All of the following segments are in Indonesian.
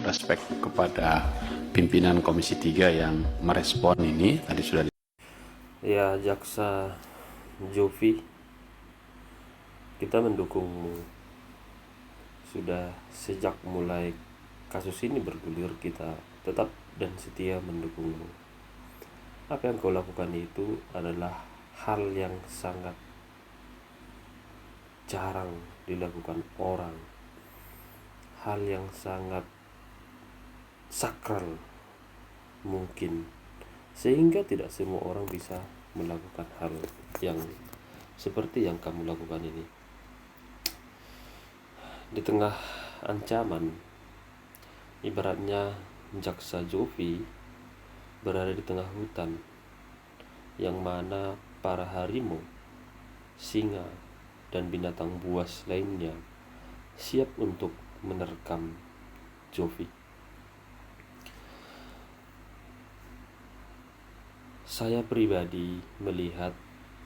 respect kepada pimpinan Komisi 3 yang merespon ini tadi sudah. Ya, Jaksa Jovi, kita mendukungmu. Sudah sejak mulai kasus ini bergulir, kita tetap dan setia mendukungmu. Apa yang kau lakukan itu adalah hal yang sangat jarang dilakukan orang, hal yang sangat sakral mungkin, sehingga tidak semua orang bisa melakukan hal yang seperti yang kamu lakukan ini. Di tengah ancaman, ibaratnya Jaksa Jovi berada di tengah hutan yang mana para harimau, singa, dan binatang buas lainnya siap untuk menerkam Jovi. Saya pribadi melihat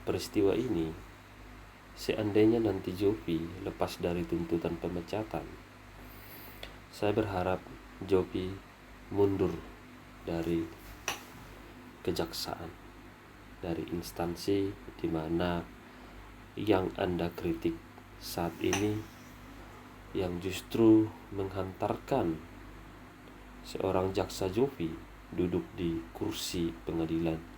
peristiwa ini, seandainya nanti Jovi lepas dari tuntutan pemecatan, saya berharap Jovi mundur dari kejaksaan, dari instansi di mana yang Anda kritik saat ini, yang justru menghantarkan seorang Jaksa Jovi duduk di kursi pengadilan.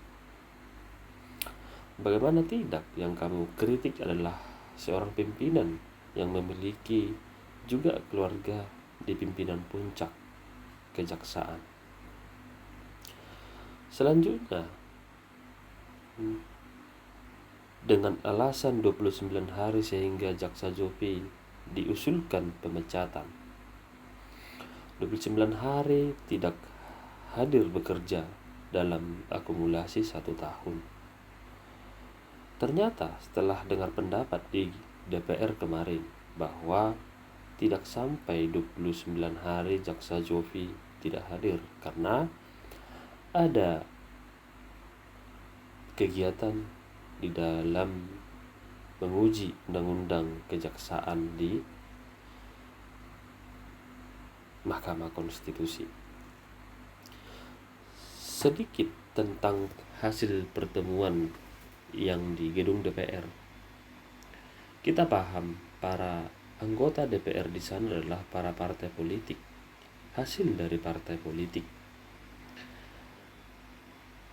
Bagaimana tidak, yang kamu kritik adalah seorang pimpinan yang memiliki juga keluarga di pimpinan puncak kejaksaan. Selanjutnya, dengan alasan 29 hari sehingga Jaksa Jovi diusulkan pemecatan. 29 hari tidak hadir bekerja dalam akumulasi 1 tahun. Ternyata setelah dengar pendapat di DPR kemarin bahwa tidak sampai 29 hari Jaksa Jovi tidak hadir karena ada kegiatan di dalam menguji undang-undang kejaksaan di Mahkamah Konstitusi. Sedikit tentang hasil pertemuan yang di gedung DPR. Kita paham para anggota DPR di sana adalah para partai politik, hasil dari partai politik,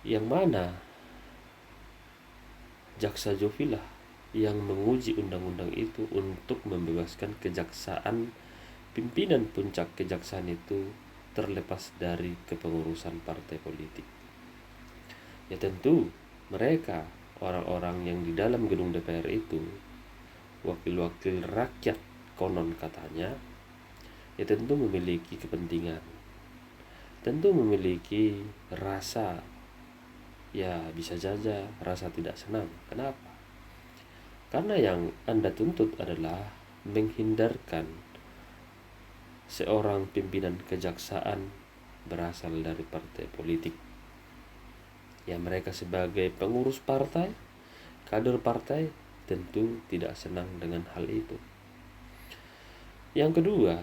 yang mana Jaksa Jovi lah yang menguji undang-undang itu untuk membebaskan kejaksaan, pimpinan puncak kejaksaan itu terlepas dari kepengurusan partai politik. Ya tentu mereka, orang-orang yang di dalam gedung DPR itu, wakil-wakil rakyat konon katanya, ya tentu memiliki kepentingan, tentu memiliki rasa, ya bisa saja rasa tidak senang. Kenapa? Karena yang Anda tuntut adalah menghindarkan seorang pimpinan kejaksaan berasal dari partai politik. Ya, mereka sebagai pengurus partai, kader partai, tentu tidak senang dengan hal itu. Yang kedua,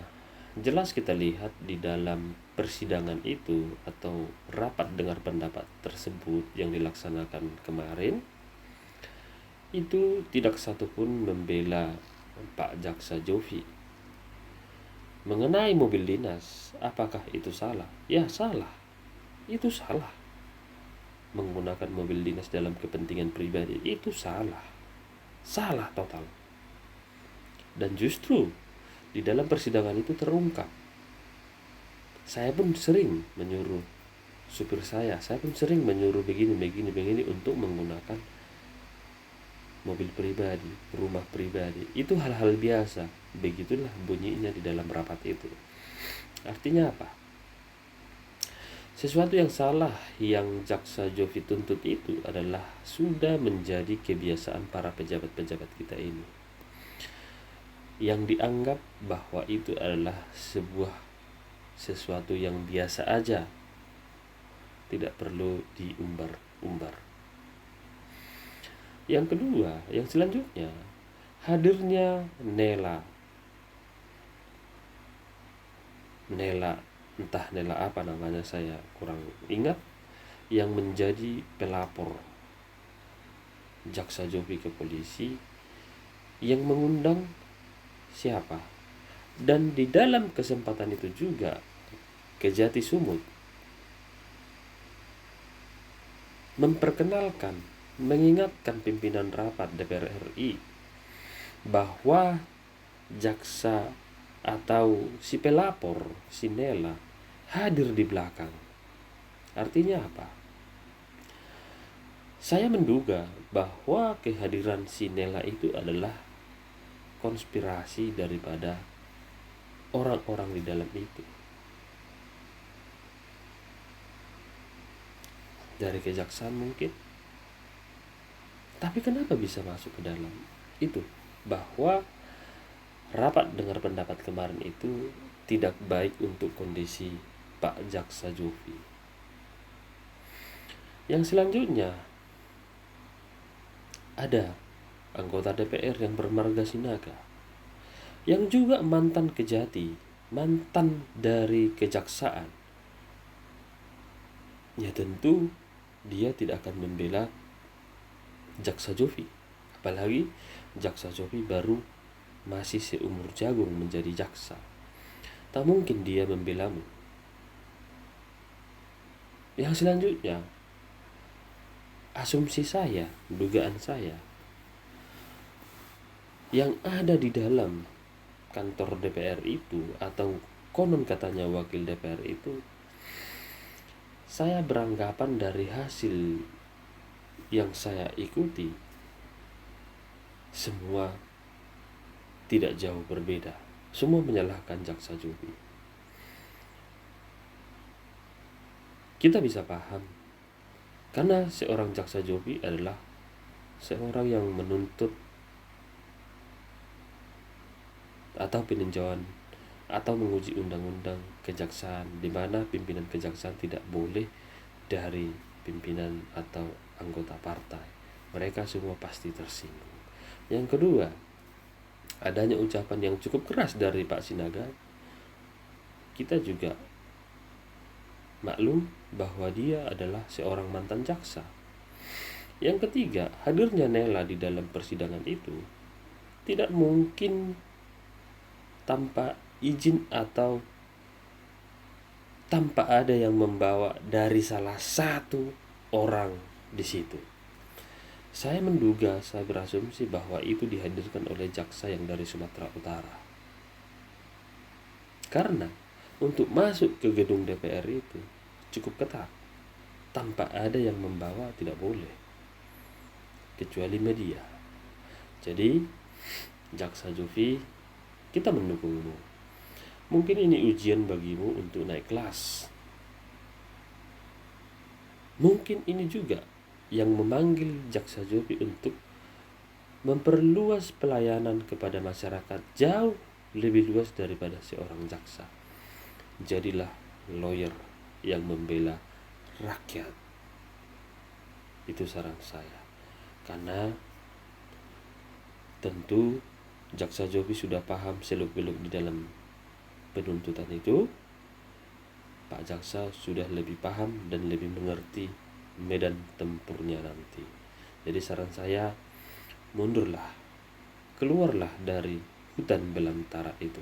jelas kita lihat di dalam persidangan itu atau rapat dengar pendapat tersebut yang dilaksanakan kemarin, itu tidak satupun membela Pak Jaksa Jovi. Mengenai mobil dinas, apakah itu salah? Ya salah, itu salah. Menggunakan mobil dinas dalam kepentingan pribadi itu salah total. Dan justru di dalam persidangan itu terungkap, saya pun sering menyuruh supir saya pun sering menyuruh begini untuk menggunakan mobil pribadi, rumah pribadi. Itu hal-hal biasa, begitulah bunyinya di dalam rapat itu. Artinya apa? Sesuatu yang salah yang Jaksa Jovi tuntut itu adalah sudah menjadi kebiasaan para pejabat-pejabat kita ini, yang dianggap bahwa itu adalah sesuatu yang biasa aja, tidak perlu diumbar-umbar. Yang kedua, yang selanjutnya, hadirnya Nela entah Nela apa namanya saya kurang ingat, yang menjadi pelapor Jaksa Jovi ke polisi, yang mengundang siapa. Dan di dalam kesempatan itu juga Kejati Sumut memperkenalkan, mengingatkan pimpinan rapat DPR RI bahwa jaksa atau si pelapor, si Nela, hadir di belakang. Artinya apa? Saya menduga bahwa kehadiran si Nela itu adalah konspirasi daripada orang-orang di dalam itu. Dari kejaksaan mungkin. Tapi kenapa bisa masuk ke dalam itu? Bahwa rapat dengar pendapat kemarin itu tidak baik untuk kondisi Pak Jaksa Jovi. Yang selanjutnya, ada anggota DPR yang bermarga Sinaga, yang juga mantan Kejati, mantan dari kejaksaan. Ya tentu dia tidak akan membela Jaksa Jovi. Apalagi Jaksa Jovi baru masih seumur jagung menjadi jaksa. Tak mungkin dia membelamu. Yang selanjutnya, asumsi saya, dugaan saya, yang ada di dalam kantor DPR itu atau konon katanya wakil DPR itu, saya beranggapan dari hasil yang saya ikuti, semua tidak jauh berbeda. Semua menyalahkan Jaksa Jovi. Kita bisa paham, karena seorang Jaksa Jovi adalah seorang yang menuntut atau peninjauan atau menguji undang-undang kejaksaan, di mana pimpinan kejaksaan tidak boleh dari pimpinan atau anggota partai. Mereka semua pasti tersinggung. Yang kedua, adanya ucapan yang cukup keras dari Pak Sinaga. Kita juga maklum bahwa dia adalah seorang mantan jaksa. Yang ketiga, hadirnya Nela di dalam persidangan itu tidak mungkin tanpa izin atau tanpa ada yang membawa dari salah satu orang di situ. Saya menduga, saya berasumsi bahwa itu dihadirkan oleh jaksa yang dari Sumatera Utara. Karena untuk masuk ke gedung DPR itu cukup ketat. Tanpa ada yang membawa tidak boleh. Kecuali media. Jadi, Jaksa Jovi, kita mendukungmu. Mungkin ini ujian bagimu untuk naik kelas. Mungkin ini juga yang memanggil Jaksa Jovi untuk memperluas pelayanan kepada masyarakat jauh lebih luas daripada seorang jaksa. Jadilah lawyer yang membela rakyat. Itu saran saya. Karena tentu Jaksa Jovi sudah paham seluk-beluk di dalam penuntutan itu. Pak Jaksa sudah lebih paham dan lebih mengerti medan tempurnya nanti. Jadi saran saya, mundurlah, keluarlah dari hutan belantara itu.